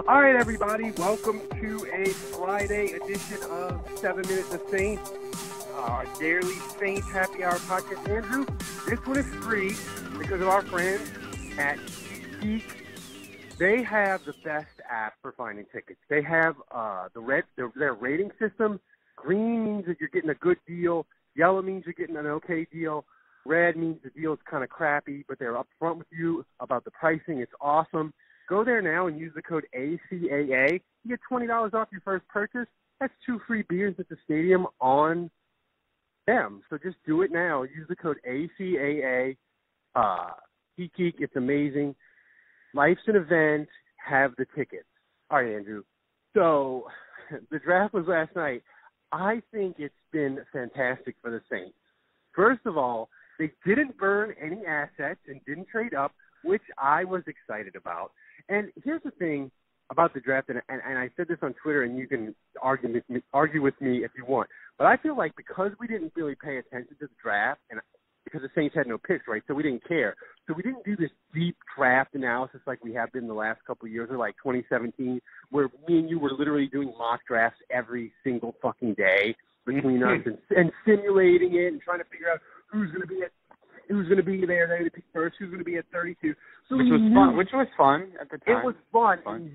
All right, everybody, welcome to a Friday edition of 7 Minutes of Saints, our daily Saints Happy Hour podcast. Andrew, this one is free because of our friends at SeatGeek. They have the best app for finding tickets. They have their rating system. Green means that you're getting a good deal. Yellow means you're getting an okay deal. Red means the deal is kind of crappy, but they're upfront with you about the pricing. It's awesome. Go there now and use the code ACAA. You get $20 off your first purchase. That's 2 free beers at the stadium on them. So just do it now. Use the code ACAA. SeatGeek, it's amazing. Life's an event. Have the tickets. All right, Andrew. So the draft was last night. I think it's been fantastic for the Saints. First of all, they didn't burn any assets and didn't trade up, which I was excited about. And here's the thing about the draft, and I said this on Twitter, and you can argue with me if you want, but I feel like because we didn't really pay attention to the draft, and because the Saints had no picks, right, so we didn't care. So we didn't do this deep draft analysis like we have been the last couple of years, or like 2017, where me and you were literally doing mock drafts every single fucking day between us and simulating it and trying to figure out who's going to be there to pick first, who's going to be at 32. So which was fun at the time. It was fun. And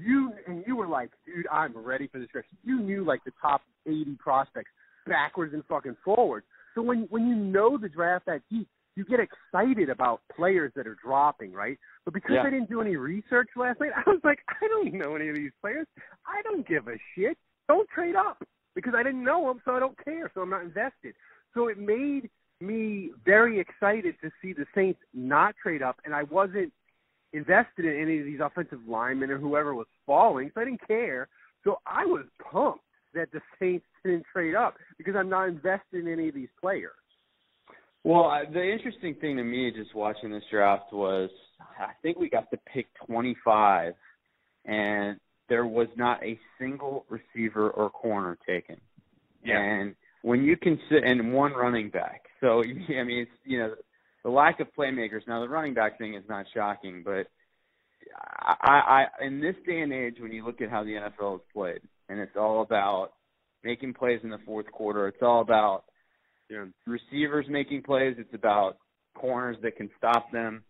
you were like, dude, I'm ready for this draft. You knew like the top 80 prospects backwards and fucking forwards. So when you know the draft that deep, you get excited about players that are dropping, right? But because I didn't do any research last night, I was like, I don't know any of these players. I don't give a shit. Don't trade up because I didn't know them, so I don't care, so I'm not invested. So it made me very excited to see the Saints not trade up, and I wasn't invested in any of these offensive linemen or whoever was falling, so I didn't care. So I was pumped that the Saints didn't trade up because I'm not invested in any of these players. Well, the interesting thing to me just watching this draft was I think we got to pick 25, and there was not a single receiver or corner taken. Yeah. And when you consider, and one running back. So, I mean, it's, the lack of playmakers. Now, the running back thing is not shocking, but I in this day and age, when you look at how the NFL is played, and it's all about making plays in the fourth quarter, it's all about receivers making plays, it's about corners that can stop them,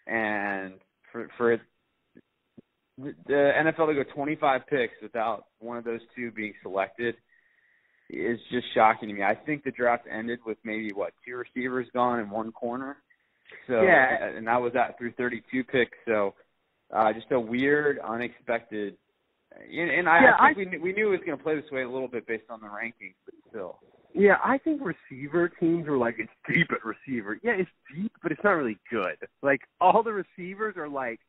and for the NFL to go 25 picks without one of those two being selected is just shocking to me. I think the draft ended with maybe, 2 receivers gone and 1 corner. So, and that was through 32 picks. So, just a weird, unexpected. And I think we knew it was going to play this way a little bit based on the rankings, but still. Yeah, I think receiver teams were like, it's deep at receiver. Yeah, it's deep, but it's not really good. Like, all the receivers are like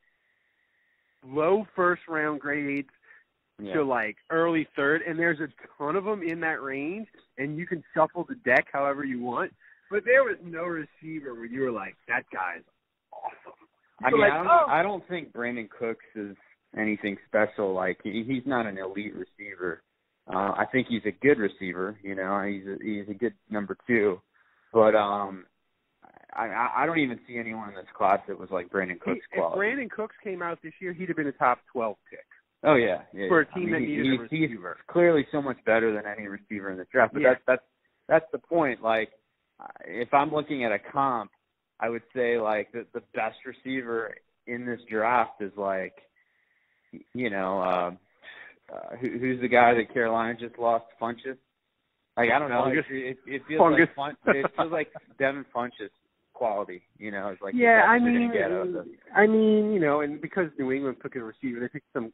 low first-round grades to like early third, and there's a ton of them in that range, and you can shuffle the deck however you want. But there was no receiver where you were like, that guy's awesome. I don't think Brandon Cooks is anything special. Like, he's not an elite receiver. I think he's a good receiver. He's a good number 2. But I don't even see anyone in this class that was like Brandon Cooks' quality. If Brandon Cooks came out this year, he'd have been a top 12 pick. Oh, yeah. For a team that needed a receiver. He's clearly so much better than any receiver in the draft. But that's the point. Like, if I'm looking at a comp, I would say, like, the best receiver in this draft is, like, who's the guy that Carolina just lost? Funchess? Like, I don't know. It feels like Devin Funchess quality, It's like and because New England took a receiver, they picked the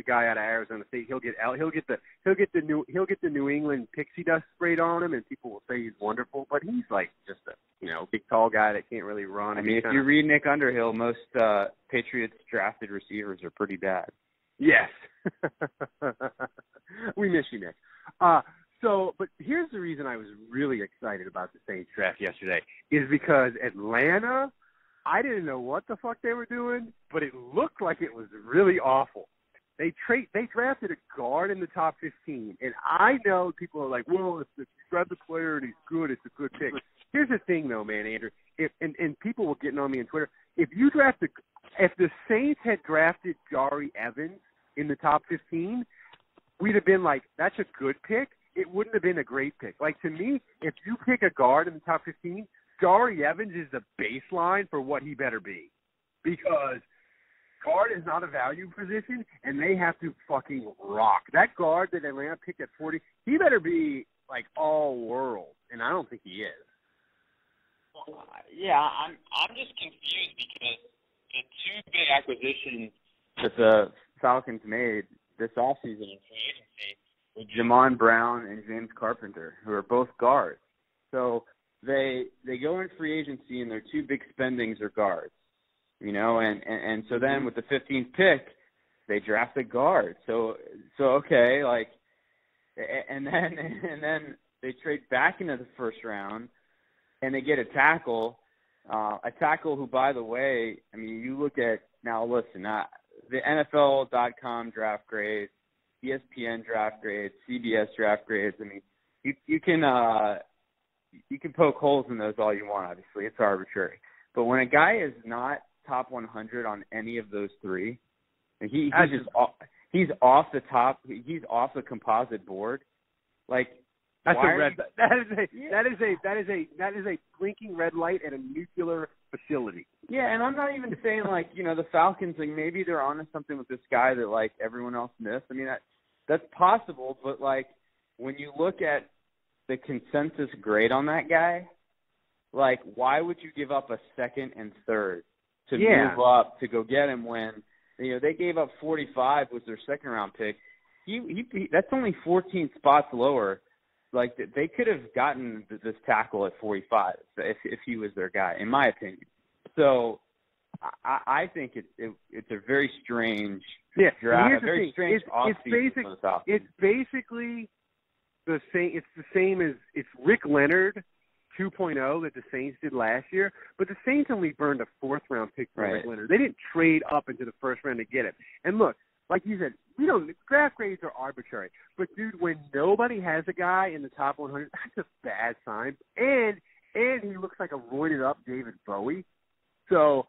guy out of Arizona State. He'll get the New England pixie dust sprayed on him, and people will say he's wonderful, but he's like just a big tall guy that can't really run. I mean, if you read Nick Underhill, most Patriots drafted receivers are pretty bad. Yes, we miss you, Nick. But here's the reason I was really excited about the Saints draft yesterday is because Atlanta, I didn't know what the fuck they were doing, but it looked like it was really awful. They drafted a guard in the top 15, and I know people are like, well, if you draft a player and he's good, it's a good pick. Here's the thing, though, man, Andrew. And people were getting on me on Twitter. If the Saints had drafted Jari Evans in the top 15, we'd have been like, that's a good pick. It wouldn't have been a great pick. Like, to me, if you pick a guard in the top 15, Jari Evans is the baseline for what he better be. Because guard is not a value position, and they have to fucking rock. That guard that Atlanta picked at 40, he better be, like, all-world, and I don't think he is. Yeah, I'm just confused because the two big acquisitions that the Falcons made this offseason in free agency were Jamon Brown and James Carpenter, who are both guards. So they go in free agency, and their two big spendings are guards, you know, and so then with the 15th pick, they draft a guard. So okay, like, and then they trade back into the first round, and they get a tackle who, by the way, I mean, you look at, now listen, the NFL.com draft grades, ESPN draft grades, CBS draft grades, I mean, you can poke holes in those all you want, obviously. It's arbitrary. But when a guy is not top 100 on any of those three, he's off the top, he's off the composite board, like, that is a blinking red light at a nuclear facility. Yeah, and I'm not even saying, like, you know, the Falcons, like, maybe they're onto something with this guy that, like, everyone else missed. I mean, that's possible, but, like, when you look at the consensus grade on that guy, like, why would you give up a second and third to move up to go get him when, you know, they gave up 45 was their second round pick. That's only 14 spots lower. Like, they could have gotten this tackle at 45 if he was their guy, in my opinion. So I think it's a very strange draft, a very strange offseason for the Falcons. It's basically the same. It's the same as it's Rick Leonard 2.0 that the Saints did last year, but the Saints only burned a fourth-round pick for Rick Leonard. They didn't trade up into the first round to get him. And look, like you said, draft grades are arbitrary. But, dude, when nobody has a guy in the top 100, that's a bad sign. And he looks like a roided-up David Bowie. So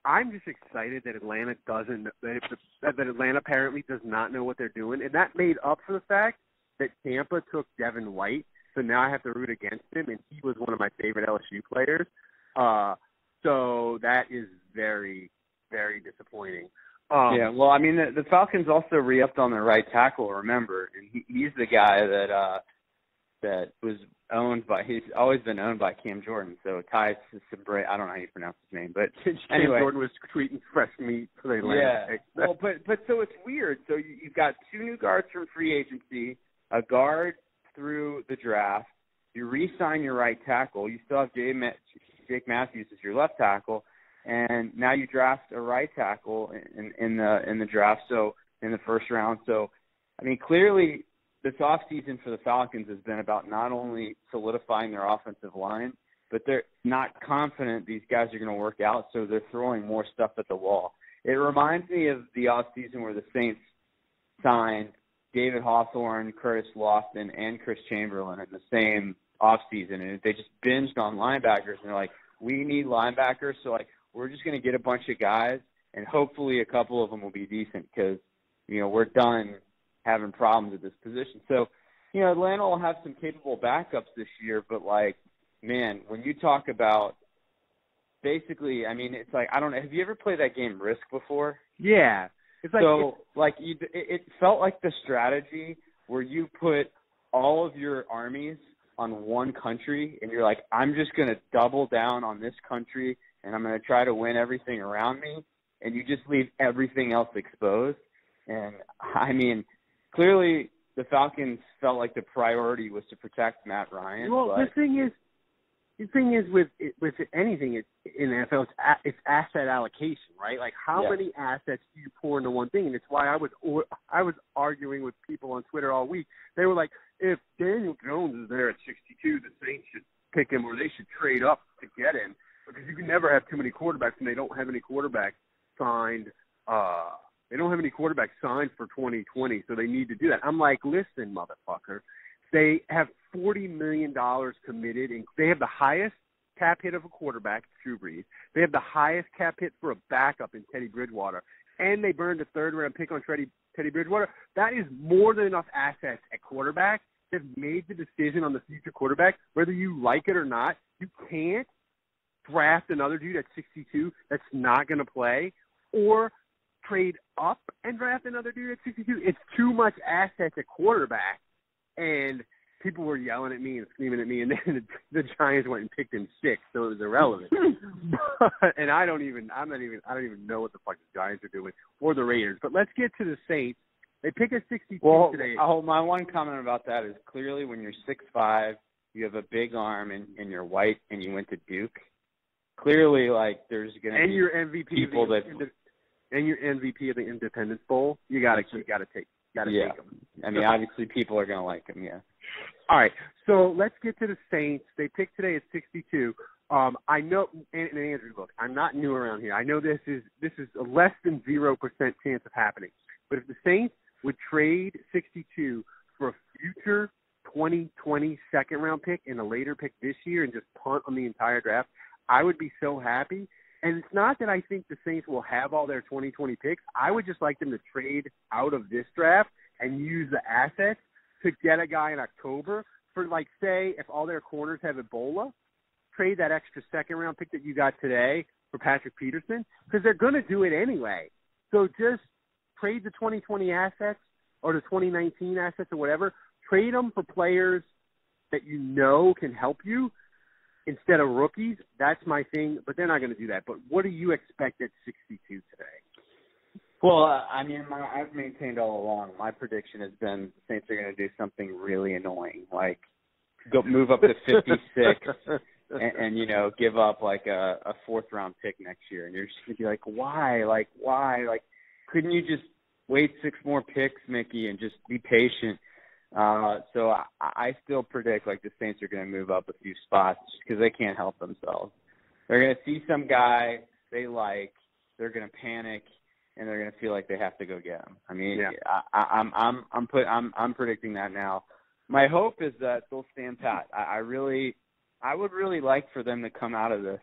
I'm just excited that Atlanta that Atlanta apparently does not know what they're doing. And that made up for the fact that Tampa took Devin White. So now I have to root against him, and he was one of my favorite LSU players. So that is very, very disappointing. Yeah, well, I mean, the Falcons also re-upped on their right tackle, remember, and he's the guy that was owned by, he's always been owned by Cam Jordan, so Ty Sabre, I don't know how you pronounce his name, but anyway. Cam Jordan was tweeting fresh meat for the Atlanta. Yeah, well, but so it's weird. So you've got two new guards from free agency, a guard through the draft, you re-sign your right tackle, you still have Jake Matthews as your left tackle, and now you draft a right tackle in the draft, so in the first round. So, I mean, clearly this offseason for the Falcons has been about not only solidifying their offensive line, but they're not confident these guys are going to work out, so they're throwing more stuff at the wall. It reminds me of the offseason where the Saints signed David Hawthorne, Curtis Lofton, and Chris Chamberlain in the same offseason, and they just binged on linebackers, and they're like, we need linebackers, so, like, we're just going to get a bunch of guys, and hopefully a couple of them will be decent because, you know, we're done having problems at this position. So, you know, Atlanta will have some capable backups this year, but, like, man, when you talk about basically, I mean, it's like, I don't know, have you ever played that game Risk before? Yeah. It's like, it felt like the strategy where you put all of your armies on one country, and you're like, I'm just going to double down on this country, and I'm going to try to win everything around me, and you just leave everything else exposed. And, I mean, clearly the Falcons felt like the priority was to protect Matt Ryan. Well, the thing is with anything in the NFL, it's asset allocation, right? Like, how many assets do you pour into one thing? And it's why I was arguing with people on Twitter all week. They were like, if Daniel Jones is there at 62, the Saints should pick him, or they should trade up to get him, because you can never have too many quarterbacks, and they don't have any quarterbacks signed. They don't have any quarterbacks signed for 2020, so they need to do that. I'm like, listen, motherfucker. They have $40 million committed, and they have the highest cap hit of a quarterback, Drew Brees. They have the highest cap hit for a backup in Teddy Bridgewater. And they burned a third-round pick on Teddy Bridgewater. That is more than enough assets at quarterback. They've made the decision on the future quarterback, whether you like it or not. You can't draft another dude at 62 that's not going to play, or trade up and draft another dude at 62. It's too much assets at quarterback. And people were yelling at me and screaming at me, and then the Giants went and picked him 6, so it was irrelevant. And I don't even know what the fuck the Giants are doing, or the Raiders. But let's get to the Saints. They pick a 62 today. My one comment about that is clearly when you're 6'5", you have a big arm, and you're white, and you went to Duke. Clearly, like, there's going to be your MVP people and your MVP of the Independence Bowl. You got to take them. I mean, obviously, people are going to like him. Yeah. All right, so let's get to the Saints. They picked today at 62. I know, and Andrew, look, I'm not new around here. I know this is a less than 0% chance of happening. But if the Saints would trade 62 for a future 2020 second-round pick and a later pick this year and just punt on the entire draft, I would be so happy. And it's not that I think the Saints will have all their 2020 picks. I would just like them to trade out of this draft and use the assets to get a guy in October for, like, say, if all their corners have Ebola, trade that extra second-round pick that you got today for Patrick Peterson, because they're going to do it anyway. So just trade the 2020 assets or the 2019 assets or whatever. Trade them for players that you know can help you instead of rookies. That's my thing, but they're not going to do that. But what do you expect at 62 today? Well, I mean, I've maintained all along, my prediction has been the Saints are going to do something really annoying, like go move up to 56 and you know, give up like a 4th-round pick next year. And you're just going to be like, why? Like, why? Like, couldn't you just wait 6 more picks, Mickey, and just be patient? So I still predict like the Saints are going to move up a few spots because they can't help themselves. They're going to see some guy they like, they're going to panic, and they're going to feel like they have to go get him. I mean, yeah. I'm predicting that now. My hope is that they'll stand pat. I would really like for them to come out of this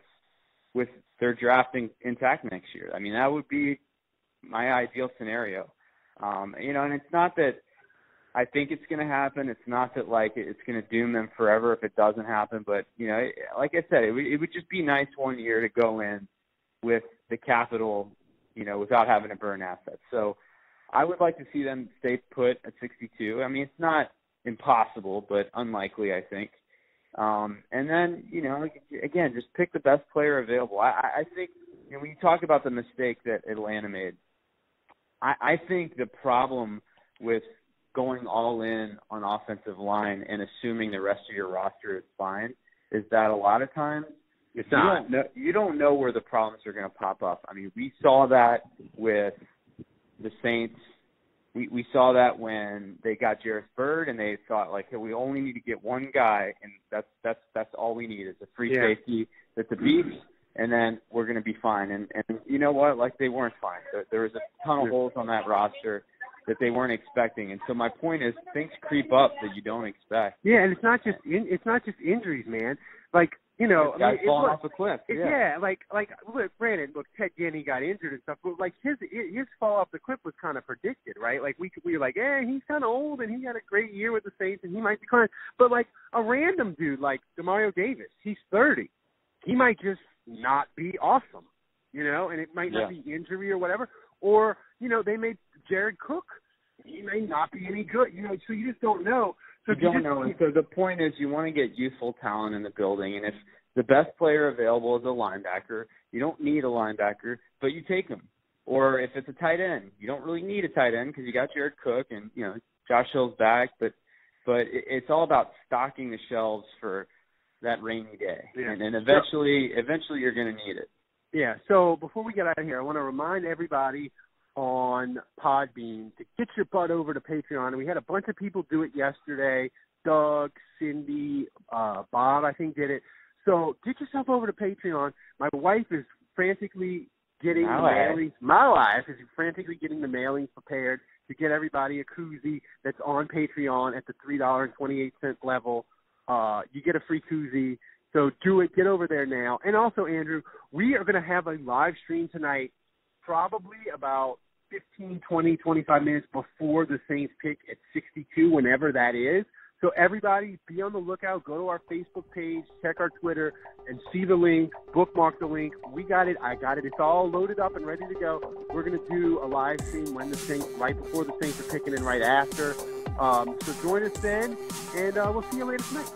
with their drafting intact next year. I mean, that would be my ideal scenario. You know, and it's not that I think it's going to happen. It's not that, like, it's going to doom them forever if it doesn't happen. But, you know, like I said, it would just be nice one year to go in with the capital, you know, without having to burn assets. So I would like to see them stay put at 62. I mean, it's not impossible, but unlikely, I think. And then, you know, again, just pick the best player available. I think, you know, when you talk about the mistake that Atlanta made, I think the problem with going all in on offensive line and assuming the rest of your roster is fine is that a lot of times you don't know where the problems are going to pop up. I mean, we saw that with the Saints. We saw that when they got Jarvis Byrd and they thought, like, hey, we only need to get one guy, and that's all we need is a free safety that's a beast, and then we're going to be fine. And you know what? Like, they weren't fine. There was a ton of holes on that roster that they weren't expecting. And so my point is, things creep up that you don't expect. Yeah, and it's not just injuries, man. Like, you know, guys falling off a cliff. Like look, granted, Ted Ginn got injured and stuff, but like his fall off the cliff was kind of predicted, right? Like we were like, he's kind of old and he had a great year with the Saints and he might decline. But like a random dude like Demario Davis, he's 30, he might just not be awesome, you know, and it might not be injury or whatever. Or, you know, they made Jared Cook, he may not be any good, you know, so you just don't know. So you don't know. And so the point is you want to get youthful talent in the building. And if the best player available is a linebacker, you don't need a linebacker, but you take him. Or if it's a tight end, you don't really need a tight end because you got Jared Cook and, you know, Josh Hill's back. But it's all about stocking the shelves for that rainy day. Yeah. And eventually you're going to need it. Yeah. So before we get out of here, I want to remind everybody on Podbean to get your butt over to Patreon. And we had a bunch of people do it yesterday. Doug, Cindy, Bob, I think, did it. So get yourself over to Patreon. My wife is frantically getting the mailings. My wife is frantically getting the mailings prepared to get everybody a koozie that's on Patreon at the $3.28 level. You get a free koozie. So do it. Get over there now. And also, Andrew, we are going to have a live stream tonight, probably about 15, 20, 25 minutes before the Saints pick at 62, whenever that is. So everybody, be on the lookout. Go to our Facebook page, check our Twitter, and see the link, bookmark the link. We got it. I got it. It's all loaded up and ready to go. We're going to do a live stream when the Saints, right before the Saints are picking and right after. So join us then, and we'll see you later tonight.